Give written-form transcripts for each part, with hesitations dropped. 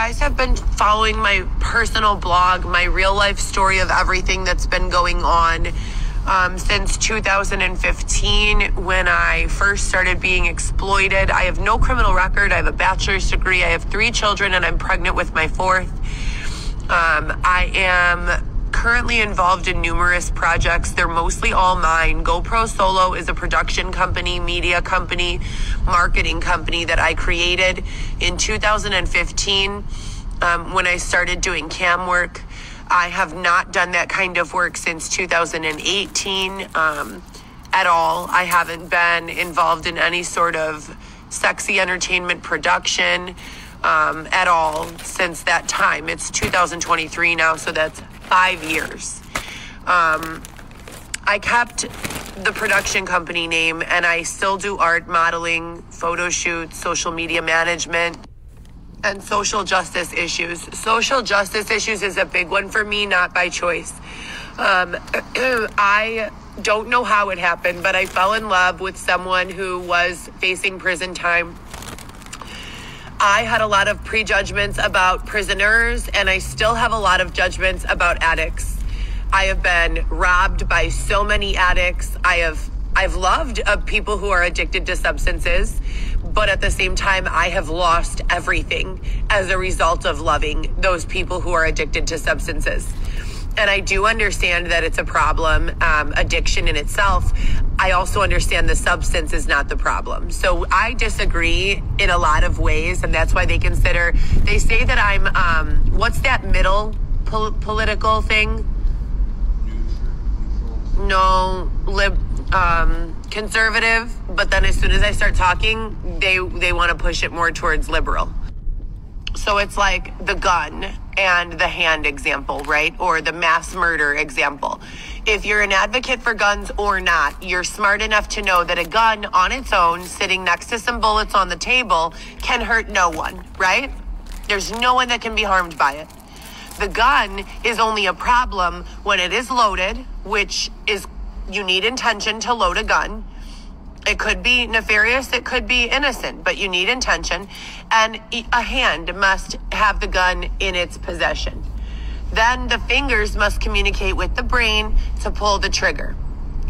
guys have been following my personal blog, my real life story of everything that's been going on since 2015 when I first started being exploited. I have no criminal record. I have a bachelor's degree. I have 3 children and I'm pregnant with my 4th. I am currently involved in numerous projects. They're mostly all mine. GoPro Solo is a production company, media company, marketing company that I created in 2015 when I started doing cam work. I have not done that kind of work since 2018 at all. I haven't been involved in any sort of sexy entertainment production at all since that time. It's 2023 now, so that's 5 years. I kept the production company name and I still do art, modeling, photo shoots, social media management, and social justice issues. Social justice issues is a big one for me, not by choice. I don't know how it happened, but I fell in love with someone who was facing prison time. I had a lot of prejudgments about prisoners, and I still have a lot of judgments about addicts. I have been robbed by so many addicts. I've loved people who are addicted to substances, but at the same time, I have lost everything as a result of loving those people who are addicted to substances. And I do understand that it's a problem, addiction in itself. I also understand the substance is not the problem. So I disagree in a lot of ways, and that's why they say that I'm, what's that middle political thing? No, conservative, but then as soon as I start talking, they want to push it more towards liberal. So it's like the gun and the hand example, right? Or the mass murder example. If you're an advocate for guns or not, you're smart enough to know that a gun on its own, sitting next to some bullets on the table, can hurt no one, right? There's no one that can be harmed by it. The gun is only a problem when it is loaded, which is, you need intention to load a gun. It could be nefarious, it could be innocent, but you need intention. And a hand must have the gun in its possession. Then the fingers must communicate with the brain to pull the trigger.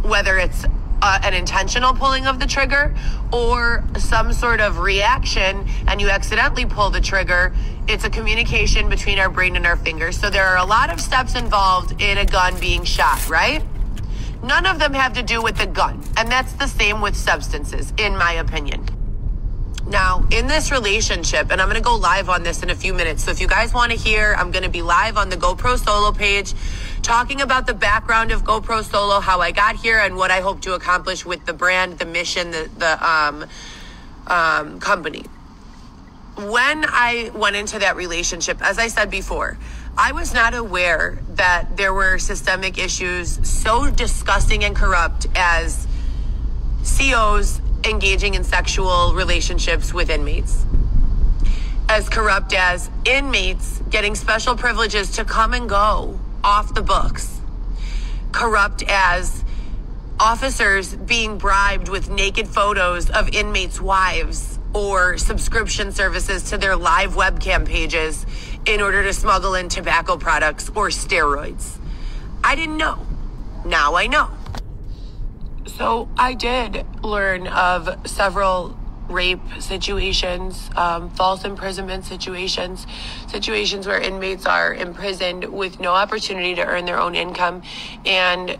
Whether it's an intentional pulling of the trigger or some sort of reaction and you accidentally pull the trigger, it's a communication between our brain and our fingers. So there are a lot of steps involved in a gun being shot, right? None of them have to do with the gun. And that's the same with substances, in my opinion. Now, in this relationship, and I'm going to go live on this in a few minutes. So if you guys want to hear, I'm going to be live on the GoPro Solo page talking about the background of GoPro Solo, how I got here, and what I hope to accomplish with the brand, the mission, the company. When I went into that relationship, as I said before, I was not aware that there were systemic issues so disgusting and corrupt as COs engaging in sexual relationships with inmates. As corrupt as inmates getting special privileges to come and go off the books. Corrupt as officers being bribed with naked photos of inmates' wives or subscription services to their live webcam pages in order to smuggle in tobacco products or steroids. I didn't know. Now I know. So I did learn of several rape situations, false imprisonment situations where inmates are imprisoned with no opportunity to earn their own income, and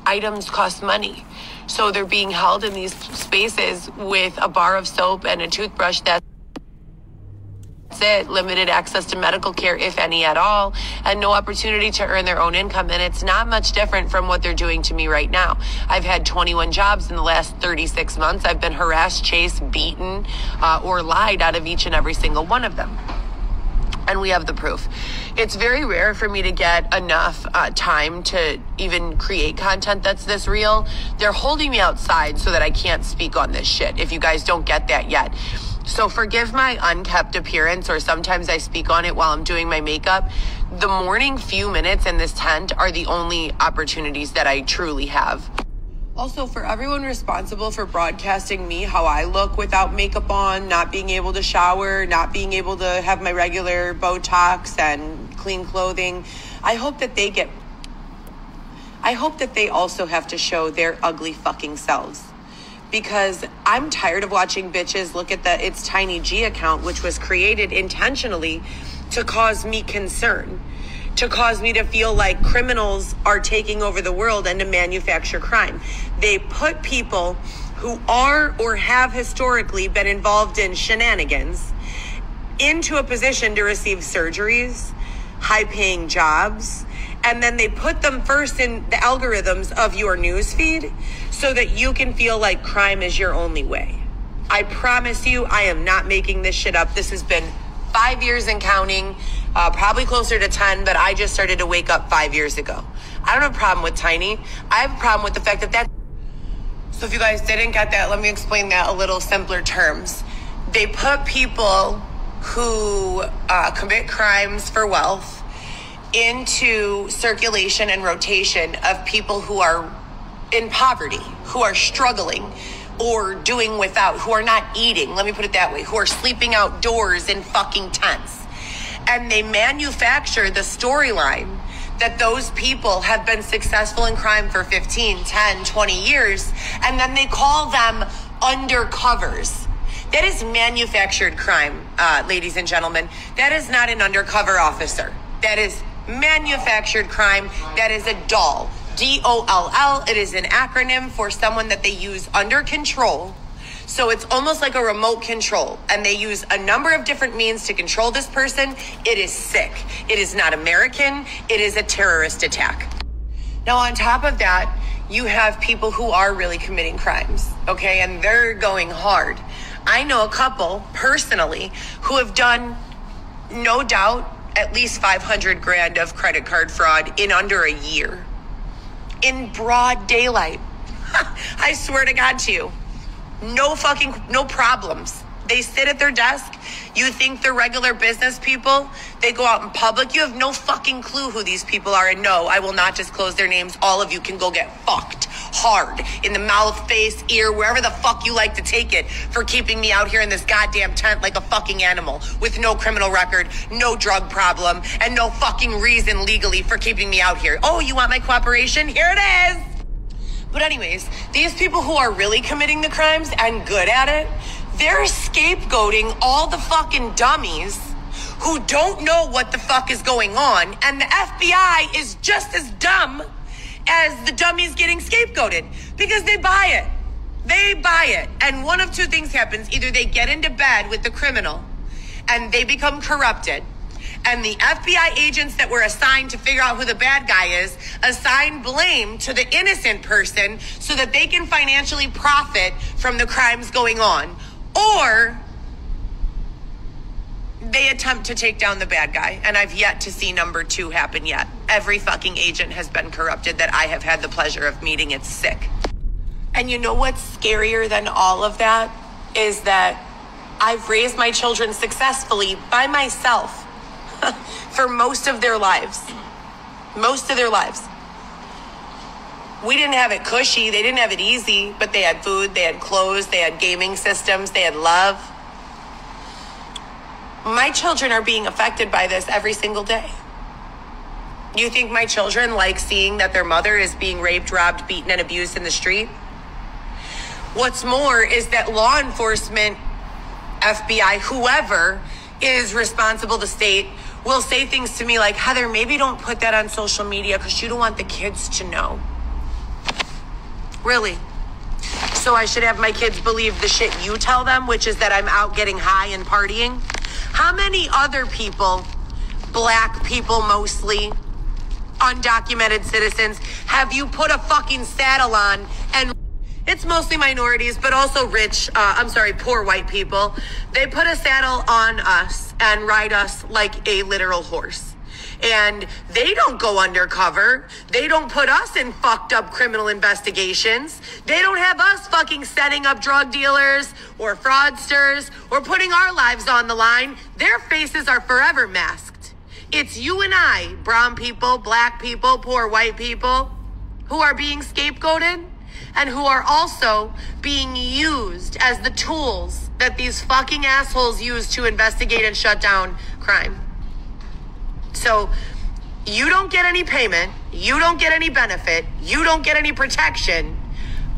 items cost money. So they're being held in these spaces with a bar of soap and a toothbrush. That's it. Limited access to medical care, if any at all, and no opportunity to earn their own income. And it's not much different from what they're doing to me right now. I've had 21 jobs in the last 36 months. I've been harassed, chased, beaten, or lied out of each and every single one of them. And we have the proof. It's very rare for me to get enough time to even create content that's this real. They're holding me outside so that I can't speak on this shit, if you guys don't get that yet. So forgive my unkept appearance, or sometimes I speak on it while I'm doing my makeup. The morning few minutes in this tent are the only opportunities that I truly have. Also, for everyone responsible for broadcasting me how I look without makeup on, not being able to shower, not being able to have my regular Botox and clean clothing, I hope that they also have to show their ugly fucking selves. Because I'm tired of watching bitches look at the It's Tiny G account, which was created intentionally to cause me concern, to cause me to feel like criminals are taking over the world and to manufacture crime. They put people who are or have historically been involved in shenanigans into a position to receive surgeries, high-paying jobs, and then they put them first in the algorithms of your news feed so that you can feel like crime is your only way. I promise you, I am not making this shit up. This has been 5 years and counting, probably closer to 10, but I just started to wake up 5 years ago. I don't have a problem with Tiny. I have a problem with the fact that so if you guys didn't get that, let me explain that a little simpler terms. They put people who commit crimes for wealth into circulation and rotation of people who are in poverty, who are struggling or doing without, who are not eating, let me put it that way, who are sleeping outdoors in fucking tents. And they manufacture the storyline that those people have been successful in crime for 15, 10, 20 years, and then they call them undercovers. That is manufactured crime, ladies and gentlemen. That is not an undercover officer. That is manufactured crime. That is a doll. DOLL. It is an acronym for someone that they use under control. So it's almost like a remote control, and they use a number of different means to control this person. It is sick. It is not American. It is a terrorist attack. Now, on top of that, you have people who are really committing crimes, okay? And they're going hard. I know a couple personally who have done, no doubt, at least 500 grand of credit card fraud in under a year. In broad daylight. I swear to God to you. No problems. They sit at their desk. You think they're regular business people. They go out in public. You have no fucking clue who these people are. And no, I will not disclose their names. All of you can go get fucked hard in the mouth, face, ear, wherever the fuck you like to take it for keeping me out here in this goddamn tent like a fucking animal with no criminal record, no drug problem, and no fucking reason legally for keeping me out here. Oh, you want my cooperation? Here it is. But anyways, these people who are really committing the crimes and good at it, they're scapegoating all the fucking dummies who don't know what the fuck is going on. And the FBI is just as dumb as the dummies getting scapegoated because they buy it. They buy it. And one of two things happens. Either they get into bed with the criminal and they become corrupted, and the FBI agents that were assigned to figure out who the bad guy is assign blame to the innocent person so that they can financially profit from the crimes going on. Or they attempt to take down the bad guy. And I've yet to see number two happen yet. Every fucking agent has been corrupted that I have had the pleasure of meeting. It's sick. And you know what's scarier than all of that is that I've raised my children successfully by myself for most of their lives. Most of their lives. We didn't have it cushy. They didn't have it easy, but they had food, they had clothes, they had gaming systems, they had love. My children are being affected by this every single day. You think my children like seeing that their mother is being raped, robbed, beaten, and abused in the street? What's more is that law enforcement, FBI, whoever is responsible to state, will say things to me like, Heather, maybe don't put that on social media because you don't want the kids to know. Really? So I should have my kids believe the shit you tell them, which is that I'm out getting high and partying? How many other people, black people mostly, undocumented citizens, have you put a fucking saddle on? And it's mostly minorities, but also poor white people. They put a saddle on us and ride us like a literal horse. And they don't go undercover. They don't put us in fucked up criminal investigations. They don't have us fucking setting up drug dealers or fraudsters or putting our lives on the line. Their faces are forever masked. It's you and I, brown people, black people, poor white people, who are being scapegoated. and who are also being used as the tools that these fucking assholes use to investigate and shut down crime. So you don't get any payment, you don't get any benefit, you don't get any protection,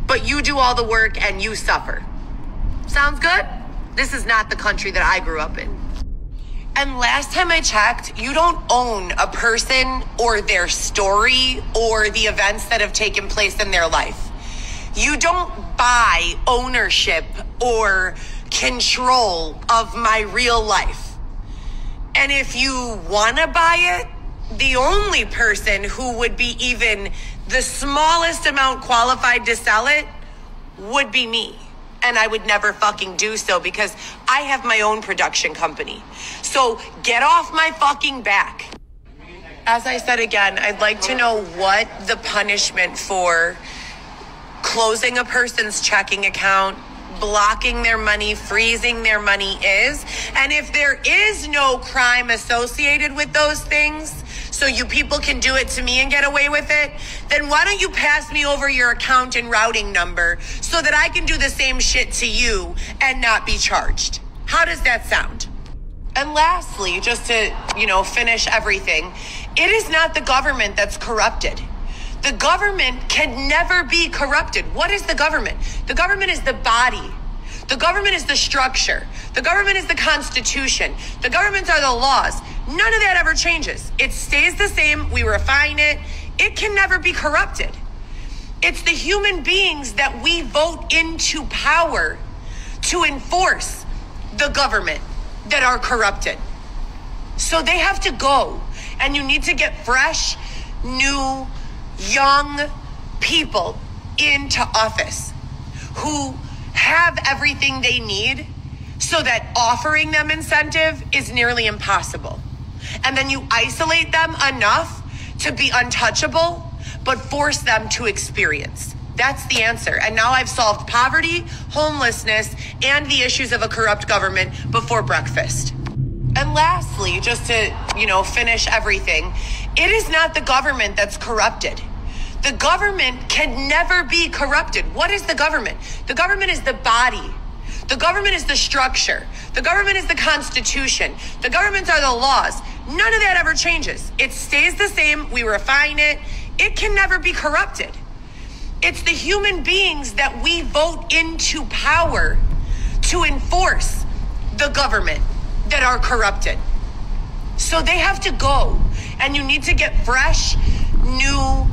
but you do all the work and you suffer. Sounds good? This is not the country that I grew up in. And last time I checked, you don't own a person or their story or the events that have taken place in their life. You don't buy ownership or control of my real life. And if you want to buy it, the only person who would be even the smallest amount qualified to sell it would be me. And I would never fucking do so because I have my own production company. So get off my fucking back. As I said again, I'd like to know what the punishment for closing a person's checking account, blocking their money, freezing their money is. And if there is no crime associated with those things, so you people can do it to me and get away with it, then why don't you pass me over your account and routing number so that I can do the same shit to you and not be charged? How does that sound? And lastly, just to, finish everything, it is not the government that's corrupted. The government can never be corrupted. What is the government? The government is the body. The government is the structure. The government is the Constitution. The governments are the laws. None of that ever changes. It stays the same. We refine it. It can never be corrupted. It's the human beings that we vote into power to enforce the government that are corrupted. So they have to go. And you need to get fresh, new, young people into office who have everything they need so that offering them incentive is nearly impossible. And then you isolate them enough to be untouchable, but force them to experience. That's the answer. And now I've solved poverty, homelessness, and the issues of a corrupt government before breakfast. And lastly, just to, finish everything, it is not the government that's corrupted. The government can never be corrupted. What is the government? The government is the body. The government is the structure. The government is the Constitution. The governments are the laws. None of that ever changes. It stays the same. We refine it. It can never be corrupted. It's the human beings that we vote into power to enforce the government that are corrupted. So they have to go. And you need to get fresh, new,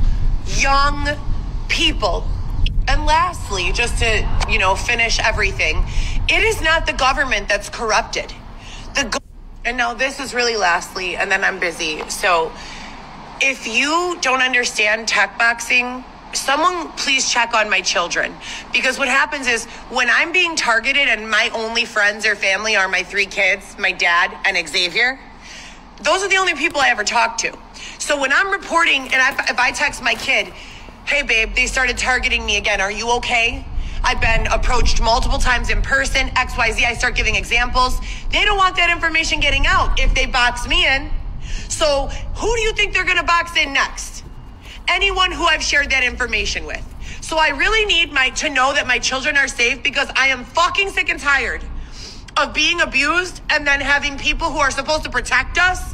young people. And lastly, just to, finish everything, it is not the government that's corrupted. And now this is really lastly, and then I'm busy. So if you don't understand tech boxing, someone please check on my children. Because what happens is when I'm being targeted and my only friends or family are my 3 kids, my dad and Xavier, those are the only people I ever talk to. So when I'm reporting and if I text my kid, hey babe, they started targeting me again, are you okay? I've been approached multiple times in person, XYZ, I start giving examples. They don't want that information getting out if they box me in. So who do you think they're gonna box in next? Anyone who I've shared that information with. So I really need to know that my children are safe because I am fucking sick and tired of being abused and then having people who are supposed to protect us